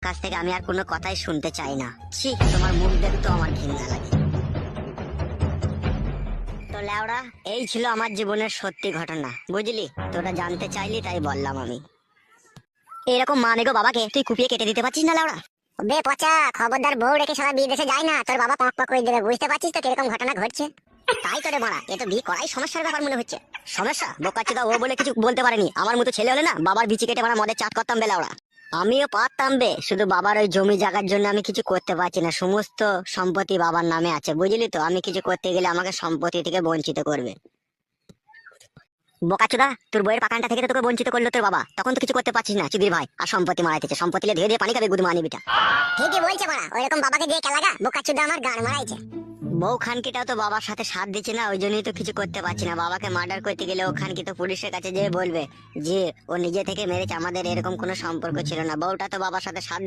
কাছ থেকে আমি আর কোনো কথাই শুনতে চাই না। ছি, তোমার মুখ দেখতে আমার ঘৃণা লাগে। তো লেওড়া, এই ছিল আমার জীবনের সত্যি ঘটনা, বুঝলি? তোরা জানতে চাইলি তাই বললাম আমি। এরকম মানে গো বাবাকে তুই কুপিয়ে কেটে দিতে পারছিস না লেওড়া? বে পচা, খবরদার বউ রেখে সারা বিদেশে যায় না, তোর বাবা পাক পাক করে দেবে। বুঝতে পারছিস তো কিরকম ঘটনা ঘটছে? তাই করে মারা, এ তো বিয়ে করাই সমস্যার ব্যাপার মনে হচ্ছে। সমস্যা? বোকাচোদা, ও বলে কিছু বলতে পারেনি। আমার মতো ছেলে হলে না বাবার বিচি কেটে মারা মদের চাট করতাম বেলা ওরা। আমিও পারতাম বে, শুধু বাবার ওই জমি জায়গার জন্য আমি কিছু করতে পারছি না। সমস্ত সম্পত্তি বাবার নামে আছে, বুঝলি তো? আমি কিছু করতে গেলে আমাকে সম্পত্তি থেকে বঞ্চিত করবে। বোকাচোদা, তোর বইয়ের পাকানটা থেকে তো তোকে বঞ্চিত করলো তোর বাবা, তখন তো কিছু করতে পারছিস না চিদির ভাই। আর সম্পত্তি মারাইতেছে, সম্পত্তি ধীরে ধীরে পানি খাবে গুদু মানি বিটা। ঠিকই বলছে মারা, ওইরকম বাবাকে দিয়ে খেলাগা, বোকা চুদা আমার গান মারাইছে। বউ খানকিটাও তো বাবার সাথে সাথ দিচ্ছে না, ওই জন্যই তো কিছু করতে পারছি না। বাবাকে মার্ডার করতে গেলে ও খানকি তো পুলিশের কাছে যেয়ে বলবে যে ও নিজে থেকে মেরেছে, আমাদের এরকম কোনো সম্পর্ক ছিল না। বউটা তো বাবার সাথে সাথ